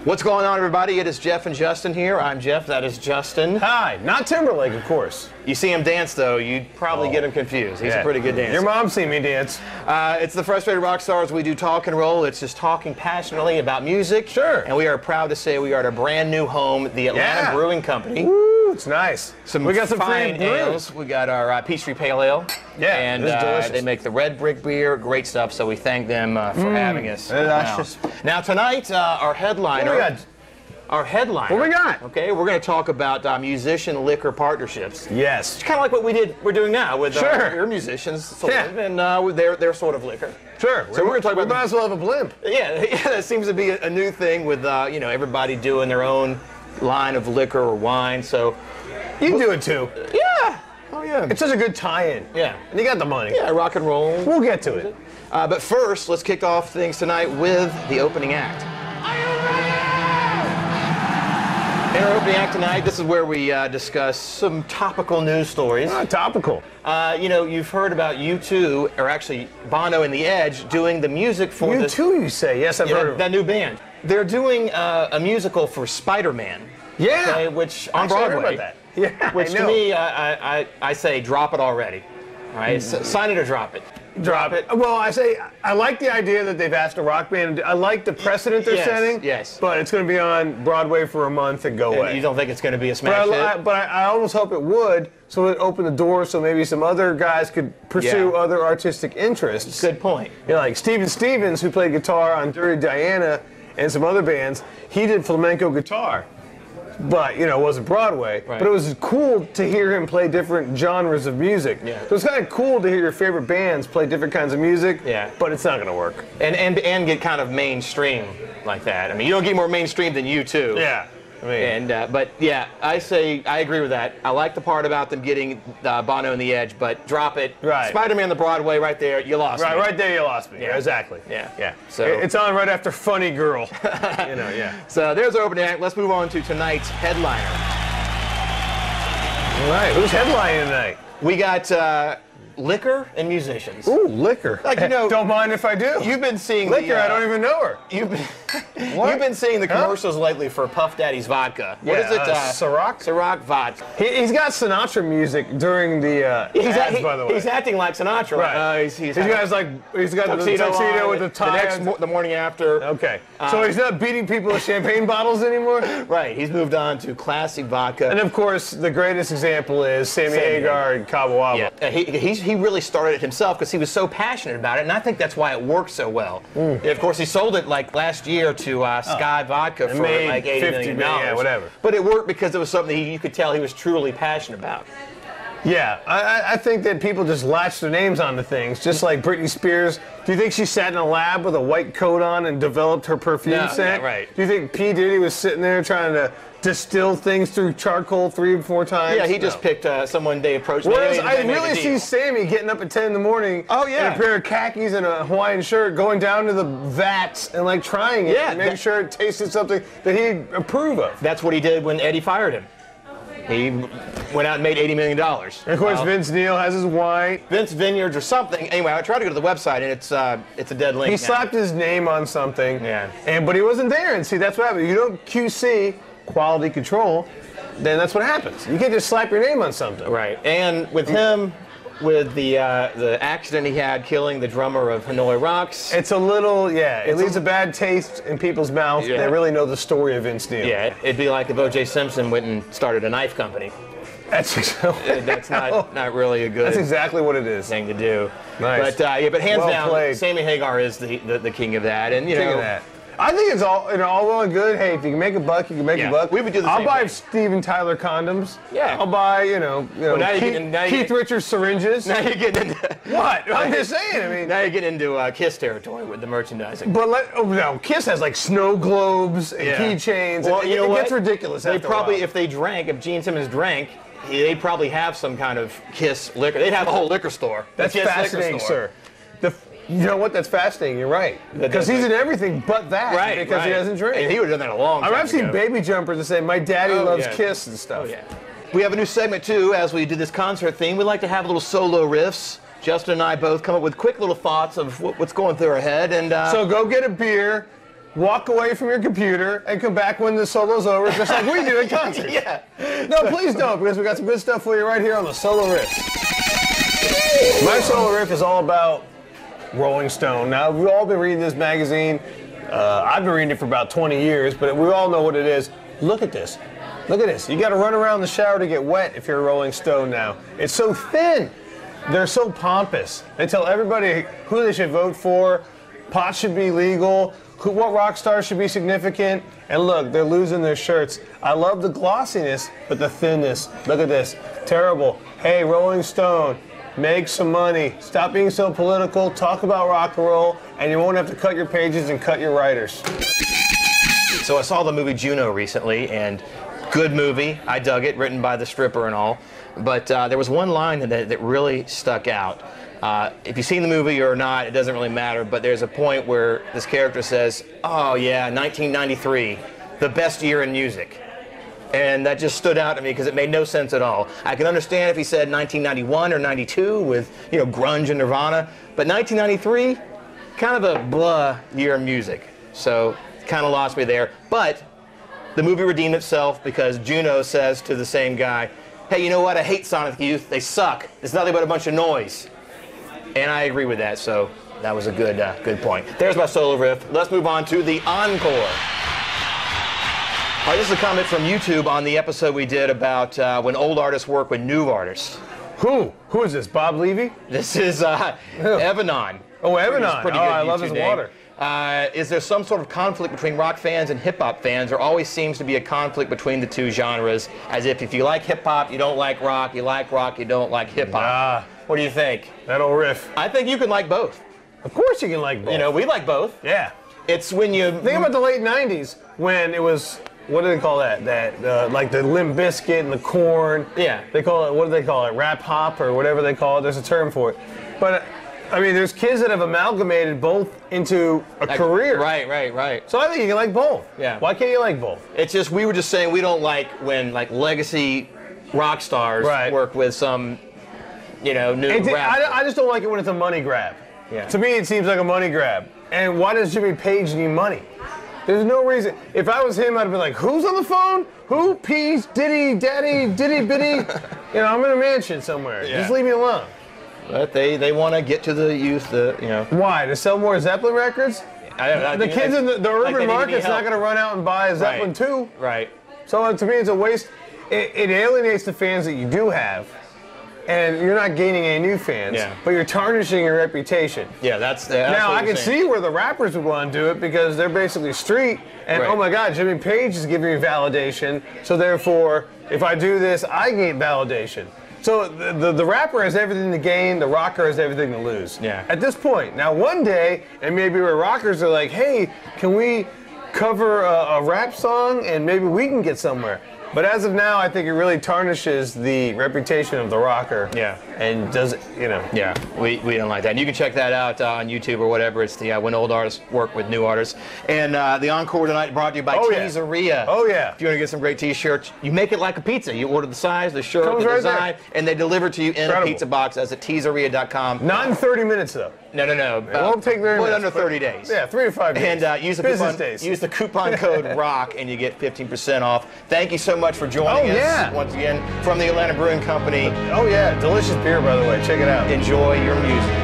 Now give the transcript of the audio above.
What's going on, everybody? It is Jeff and Justin here. I'm Jeff. That is Justin. Hi. Not Timberlake, of course. You see him dance, though, you'd probably get him confused. He's a pretty good dancer. Your mom's seen me dance. It's the Frustrated Rockstars. We do talk and roll. It's just talking passionately about music. Sure. And we are proud to say we are at a brand new home, the Atlanta Brewing Company. Woo, it's nice. We got some fine ales. We got our Peachtree Pale Ale. Yeah, and it's delicious. They make the Red Brick beer. Great stuff. So we thank them for having us. Now tonight, our headliner. Our headliner. What we got? Okay, we're going to talk about musician liquor partnerships. Yes. It's kind of like what we're doing now with your musicians, sort of, and their sort of liquor. Sure. So we're going to talk about. We might as well have a blimp. Yeah, that seems to be a new thing with everybody doing their own line of liquor or wine. So you can do it too. Yeah. Oh yeah. It's such a good tie-in. Yeah. And you got the money. Yeah, rock and roll. We'll get to it. But first, let's kick off things tonight with the opening act. In our opening act tonight, this is where we discuss some topical news stories. Topical. You've heard about U2, or actually Bono and The Edge, doing the music for U2, you say? Yes, I've heard of that new band. They're doing a musical for SpiderMan. Yeah. Okay, which on Broadway. I heard about that. Yeah, which to me, I say drop it already. All right, sign it or drop it. Drop it. Well, I like the idea that they've asked a rock band. I like the precedent they're setting. Yes. But it's going to be on Broadway for a month and go away. You don't think it's going to be a smash hit? But I almost hope it would, so it opened the door so maybe some other guys could pursue other artistic interests. Good point. Like Steven Stevens, who played guitar on Dirty Diana and some other bands, he did flamenco guitar. But, it wasn't Broadway. Right. But it was cool to hear him play different genres of music. Yeah. So it's kind of cool to hear your favorite bands play different kinds of music. Yeah. But it's not going to work. And get kind of mainstream like that. I mean, you don't get more mainstream than U2. Yeah. But yeah, I agree with that. I like the part about them getting Bono and The Edge, but drop it. Right. SpiderMan the Broadway, right there, you lost me. Right there, you lost me. Yeah, exactly. Yeah. So it's on right after Funny Girl. So there's our opening act. Let's move on to tonight's headliner. All right, who's headlining tonight? We got liquor and musicians. Ooh, liquor. Don't mind if I do. You've been seeing liquor. I don't even know her. You've been seeing the commercials lately for Puff Daddy's vodka. What is it? Ciroc. Ciroc Vodka. He's got Sinatra music during the ads, by the way. He's acting like Sinatra. Right. He's got the tuxedo with the tie. The morning after. Okay. So he's not beating people with champagne bottles anymore. Right. He's moved on to classic vodka. And of course, the greatest example is Sammy Hagar and Cabo Wabo. Yeah. He really started it himself because he was so passionate about it, and I think that's why it worked so well. Of course, he sold it like last year to Sky Vodka for like $80 million. Yeah, whatever. But it worked because it was something you could tell he was truly passionate about. Yeah, I think that people just latch their names onto things, just like Britney Spears. Do you think she sat in a lab with a white coat on and developed her perfume scent? Yeah, right. Do you think P. Diddy was sitting there trying to distill things through charcoal 3 or 4 times? Yeah, he just picked someone they approached. Whereas I really see Sammy getting up at 10 in the morning in a pair of khakis and a Hawaiian shirt, going down to the vats and like trying it and making sure it tasted something that he'd approve of. That's what he did when Eddie fired him. He went out and made $80 million. And of course, Vince Neil has his wine. Vince Vineyards or something. Anyway, I tried to go to the website, and it's a dead link. He slapped his name on something, but he wasn't there. And see, that's what happens. You don't QC, quality control, then that's what happens. You can't just slap your name on something. Right. And with him, with the accident he had killing the drummer of Hanoi Rocks. It's a little, it leaves a bad taste in people's mouth. They really know the story of Vince Neil. Yeah, it'd be like if O.J. Simpson went and started a knife company. That's not really a good. That's exactly what it is. Thing to do. Nice. But hands down, played. Sammy Hagar is the king of that, and king of that. I think it's all well and good. Hey, if you can make a buck, you can make a buck. We would do the same I'll buy thing. Steven Tyler condoms. Yeah. I'll buy, Keith Richards syringes. Now you're getting into what? I'm just saying. I mean, now you're getting into Kiss territory with the merchandising. But Kiss has like snow globes and keychains. Well, it gets ridiculous. They probably, if Gene Simmons drank, they'd probably have some kind of Kiss liquor. They'd have a whole liquor store. That's fascinating, sir. You know what? That's fascinating. You're right. Because he's in everything but that. Because he doesn't drink. And he would have done that a long time ago. I've seen baby jumpers that say, "My daddy loves Kiss" and stuff. Oh, yeah. We have a new segment, too, as we do this concert theme. We like to have little solo riffs. Justin and I both come up with quick little thoughts of what's going through our head. And so go get a beer. walk away from your computer, and come back when the solo's over, just like we do at concerts. Yeah. No, please don't, because we got some good stuff for you right here on the Solo Riff. My Solo Riff is all about Rolling Stone. Now, we've all been reading this magazine. I've been reading it for about 20 years, but we all know what it is. Look at this. Look at this. You got to run around the shower to get wet if you're a Rolling Stone now. It's so thin. They're so pompous. They tell everybody who they should vote for, pot should be legal, what rock stars should be significant, and look, they're losing their shirts. I love the glossiness, but the thinness. Look at this. Terrible. Hey, Rolling Stone, make some money. Stop being so political, talk about rock and roll, and you won't have to cut your pages and cut your writers. So I saw the movie Juno recently, and good movie. I dug it, written by the stripper and all. But there was one line that really stuck out. If you've seen the movie or not, it doesn't really matter, but there's a point where this character says, oh yeah, 1993, the best year in music. And that just stood out to me because it made no sense at all. I can understand if he said 1991 or 92 with, you know, grunge and Nirvana, but 1993, kind of a blah year in music. So kind of lost me there. But the movie redeemed itself because Juno says to the same guy, hey, you know what? I hate Sonic Youth. They suck. It's nothing but a bunch of noise. And I agree with that, so that was a good point. There's my solo riff. Let's move on to the encore. All right, this is a comment from YouTube on the episode we did about when old artists work with new artists. Who? Who is this? Bob Leavy? This is Evanon. Oh, Evanon. Pretty Oh, good I love YouTube his name. water. Is there some sort of conflict between rock fans and hip-hop fans? There always seems to be a conflict between the two genres, as if you like hip-hop, you don't like rock, you like rock, you don't like hip-hop. What do you think? That old riff. I think you can like both. Of course you can like both. You know, we like both. Yeah. It's when you... Think about the late 90s when it was, what do they call that? Like the Limp Bizkit and the Korn. Yeah. They call it, what do they call it? Rap hop or whatever they call it. There's a term for it. But, I mean, there's kids that have amalgamated both into a career. Right. So I think you can like both. Yeah. Why can't you like both? It's just, we were just saying we don't like when, like, legacy rock stars work with some, you know, new rapper. I just don't like it when it's a money grab. Yeah. To me, it seems like a money grab. And why does Jimmy Page need money? There's no reason. If I was him, I'd be like, who's on the phone? Who? Peas? Diddy? Daddy? Diddy? Bitty? You know, I'm in a mansion somewhere. Yeah. Just leave me alone. But they want to get to the youth, you know. Why? To sell more Zeppelin records? The kids in the urban market's not going to run out and buy a Zeppelin 2. Right. So to me, it's a waste. It alienates the fans that you do have. And you're not gaining any new fans, but you're tarnishing your reputation. Yeah, that's now, what I can see where the rappers would want to do it because they're basically street, and oh my God, Jimmy Page is giving me validation, so therefore, if I do this, I gain validation. So the rapper has everything to gain, the rocker has everything to lose. Yeah. At this point. Now, one day, and maybe where rockers are like, hey, can we cover a rap song and maybe we can get somewhere? But as of now, I think it really tarnishes the reputation of the rocker. Yeah. And does, you know. Yeah, we don't like that. And you can check that out on YouTube or whatever. It's the when old artists work with new artists. And the encore tonight brought to you by Teaseria. Oh, yeah. If you want to get some great T-shirts, you make it like a pizza. You order the size, the shirt, Comes the right design, there. and they deliver to you in a pizza box as at teaseria.com. Not in 30 minutes, though. No. It won't take very much. Under 30 days. Yeah, 3 to 5 days. And use the coupon code ROCK and you get 15% off. Thank you so much for joining us once again from the Atlanta Brewing Company. Oh yeah, delicious beer, by the way. Check it out. Enjoy your music.